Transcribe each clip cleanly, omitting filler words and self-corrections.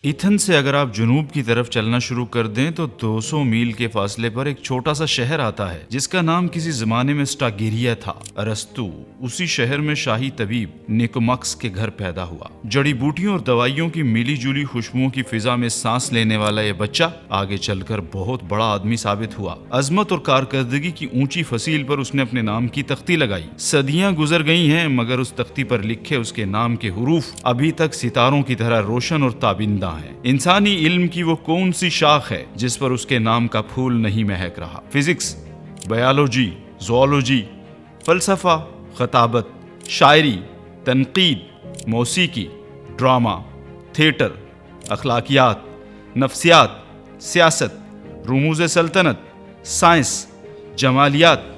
Athens سے اگر آپ جنوب کی طرف چلنا شروع کر دیں تو 200 میل کے فاصلے پر ایک چھوٹا سا شہر آتا ہے جس کا نام کسی زمانے میں اسٹاگیریا تھا۔ ارسطو اسی شہر میں شاہی طبیب نیکومکس کے گھر پیدا ہوا۔ جڑی بوٹیوں اور دوائیوں کی ملی جلی خوشبوؤں کی فضا میں سانس لینے والا یہ بچہ آگے چل کر بہت بڑا آدمی ثابت ہوا۔ عظمت اور کارکردگی کی اونچی فصیل پر اس نے اپنے نام کی تختی لگائی۔ صدیاں گزر گئی ہیں مگر اس تختی پر لکھے اس کے نام کے حروف ابھی تک ستاروں کی طرح روشن اور تابندہ ہیں۔ انسانی علم کی وہ کون سی شاخ ہے جس پر اس کے نام کا پھول نہیں مہک رہا؟ فزکس، بایولوجی، زوالوجی، فلسفہ، خطابت، شاعری، تنقید، موسیقی، ڈرامہ، تھیٹر، اخلاقیات، نفسیات، سیاست، رموز سلطنت، سائنس، جمالیات۔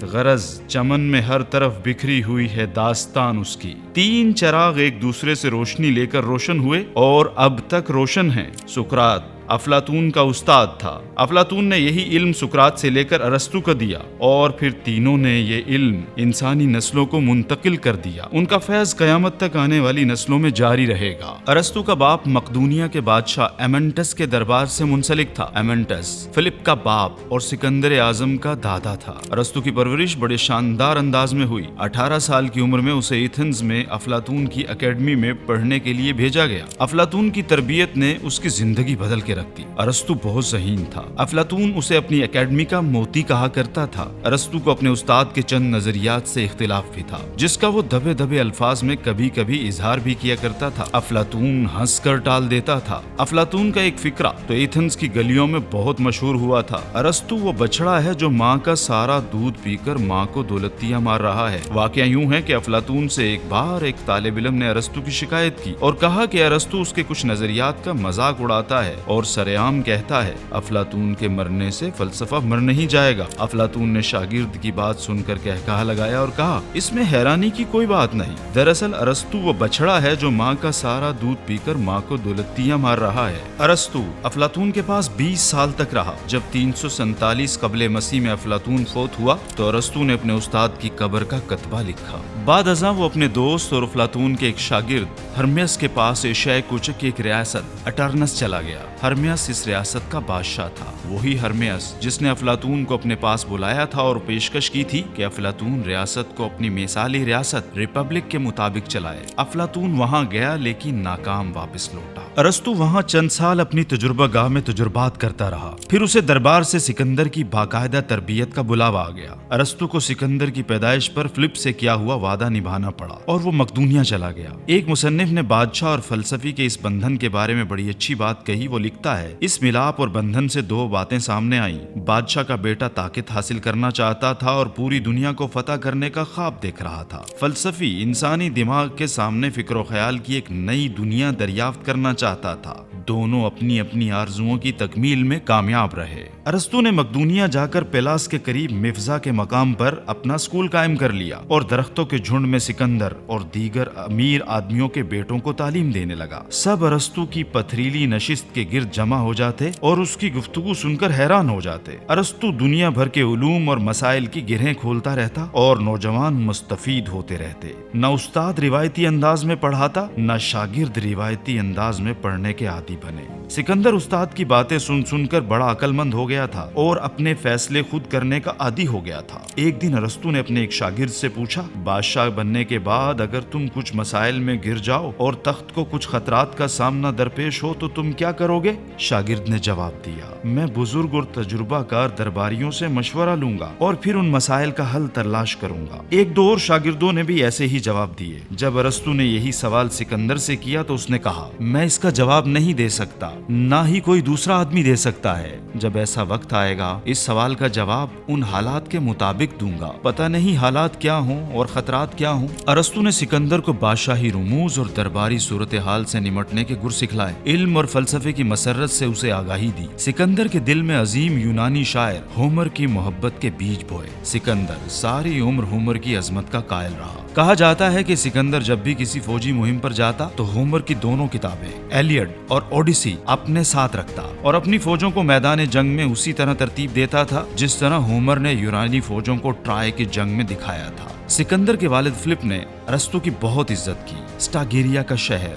غرض چمن میں ہر طرف بکھری ہوئی ہے داستان اس کی۔ 3 چراغ ایک دوسرے سے روشنی لے کر روشن ہوئے اور اب تک روشن ہیں۔ سقراط افلاطون کا استاد تھا۔ افلاطون نے یہی علم سقراط سے لے کر ارسطو کو دیا اور پھر تینوں نے یہ علم انسانی نسلوں کو منتقل کر دیا۔ ان کا فیض قیامت تک آنے والی نسلوں میں جاری رہے گا۔ ارسطو کا باپ مقدونیہ کے بادشاہ ایمنٹس کے دربار سے منسلک تھا۔ ایمنٹس فلپ کا باپ اور سکندر اعظم کا دادا تھا۔ ارسطو کی پرورش بڑے شاندار انداز میں ہوئی۔ 18 سال کی عمر میں اسے ایتھنز میں افلاطون کی اکیڈمی میں پڑھنے کے لیے بھیجا گیا۔ افلاطون کی تربیت نے اس کی زندگی بدل کے رکھ دی۔ ارسطو بہت ذہین تھا۔ افلاطون اسے اپنی اکیڈمی کا موتی کہا کرتا تھا۔ ارسطو کو اپنے استاد کے چند نظریات سے اختلاف بھی تھا جس کا وہ دبے دبے الفاظ میں کبھی کبھی اظہار بھی کیا کرتا تھا۔ افلاطون ہنس کر ٹال دیتا تھا۔ افلاطون کا ایک فقرہ تو ایتھنز کی گلیوں میں بہت مشہور ہوا تھا۔ ارسطو وہ بچڑا ہے جو ماں کا سارا دودھ پی کر ماں کو دولتیاں مار رہا ہے۔ واقعہ یوں ہے کہ افلاطون سے ایک بار ایک طالب علم نے ارسطو کی شکایت کی اور کہا کہ ارسطو اس کے کچھ نظریات کا مذاق اڑاتا ہے اور سر عام کہتا ہے افلاطون کے مرنے سے فلسفہ مر نہیں جائے گا۔ افلاطون نے شاگرد کی بات سن کر کہا لگایا اور کہا اس میں حیرانی کی کوئی بات نہیں۔ دراصل ارسطو وہ بچڑا ہے جو ماں کا سارا دودھ پی کر ماں کو دولتیاں مار رہا ہے۔ ارسطو افلاطون کے پاس 20 سال تک رہا۔ جب 347 قبل مسیح میں افلاطون فوت ہوا تو ارسطو نے اپنے استاد کی قبر کا کتبہ لکھا۔ بعد ازاں وہ اپنے دوست اور افلاطون کے ایک شاگرد ہرمیس کے پاس ایشیائے کوچک کی ایک ریاست اٹرنس چلا گیا۔ ہرمیس اس ریاست کا بادشاہ تھا۔ وہی ہرمیس جس نے افلاطون کو اپنے پاس بلایا تھا اور پیشکش کی تھی کہ افلاطون ریاست کو اپنی مثالی ریاست ریپبلک کے مطابق چلائے۔ افلاطون وہاں گیا لیکن ناکام واپس لوٹا۔ ارسطو وہاں چند سال اپنی تجربہ گاہ میں تجربات کرتا رہا۔ پھر اسے دربار سے سکندر کی باقاعدہ تربیت کا بلاوا آ گیا۔ ارسطو کو سکندر کی پیدائش پر فلپ سے کیا ہوا وعدہ نبھانا پڑا اور وہ مقدونیہ چلا گیا۔ ایک مصنف نے بادشاہ اور فلسفی کے اس بندھن کے بارے میں بڑی اچھی بات کہی۔ وہ لکھتا ہے اس ملاپ اور بندھن سے 2 باتیں سامنے آئیں۔ بادشاہ کا بیٹا طاقت حاصل کرنا چاہتا تھا اور پوری دنیا کو فتح کرنے کا خواب دیکھ رہا تھا۔ فلسفی انسانی دماغ کے سامنے فکر و خیال کی ایک نئی دنیا دریافت کرنا چاہتا تھا۔ دونوں اپنی اپنی آرزوؤں کی تکمیل میں کامیاب رہے۔ ارسطو نے مقدونیہ جا کر پیلاس کے قریب مفزا کے مقام پر اپنا اسکول قائم کر لیا اور درختوں کے جھنڈ میں سکندر اور دیگر امیر آدمیوں کے بیٹوں کو تعلیم دینے لگا۔ سب ارسطو کی پتھریلی نشست کے گرد جمع ہو جاتے اور اس کی گفتگو سن کر حیران ہو جاتے۔ ارسطو دنیا بھر کے علوم اور مسائل کی گرہیں کھولتا رہتا اور نوجوان مستفید ہوتے رہتے۔ نہ استاد روایتی انداز میں پڑھاتا، نہ شاگرد روایتی انداز میں پڑھنے کے عادی بنے۔ سکندر استاد کی باتیں سن سن کر بڑا عقل مند ہو گیا تھا اور اپنے فیصلے خود کرنے کا عادی ہو گیا تھا۔ ایک دن ارسطو نے اپنے ایک شاگرد سے پوچھا بادشاہ بننے کے بعد اگر تم کچھ مسائل میں گر جاؤ اور تخت کو کچھ خطرات کا سامنا درپیش ہو تو تم کیا کرو گے؟ شاگرد نے جواب دیا میں بزرگ اور تجربہ کار درباریوں سے مشورہ لوں گا اور پھر ان مسائل کا حل تلاش کروں گا۔ 1-2 اور شاگردوں نے بھی ایسے ہی جواب دیے۔ جب ارسطو نے یہی سوال سکندر سے کیا تو اس نے کہا میں اس کا جواب نہیں دے سکتا، نہ ہی کوئی دوسرا آدمی دے سکتا ہے۔ جب ایسا وقت آئے گا اس سوال کا جواب ان حالات کے مطابق دوں گا۔ پتہ نہیں حالات کیا ہوں اور خطرات کیا ہوں۔ ارسطو نے سکندر کو بادشاہی رموز اور درباری صورتحال سے نمٹنے کے گر سکھلائے۔ علم اور فلسفے کی مسرت سے اسے آگاہی دی۔ سکندر کے دل میں عظیم یونانی شاعر ہومر کی محبت کے بیج بوئے۔ سکندر ساری عمر ہومر کی عظمت کا قائل رہا۔ کہا جاتا ہے کہ سکندر جب بھی کسی فوجی مہم پر جاتا تو ہومر کی دونوں کتابیں ایلیڈ اور اوڈیسی اپنے ساتھ رکھتا اور اپنی فوجوں کو میدان جنگ میں اسی طرح ترتیب دیتا تھا جس طرح ہومر نے یونانی فوجوں کو ٹرائے کی جنگ میں دکھایا تھا۔ سکندر کے والد فلپ نے ارسطو کی بہت عزت کی۔ اسٹاگیریا کا شہر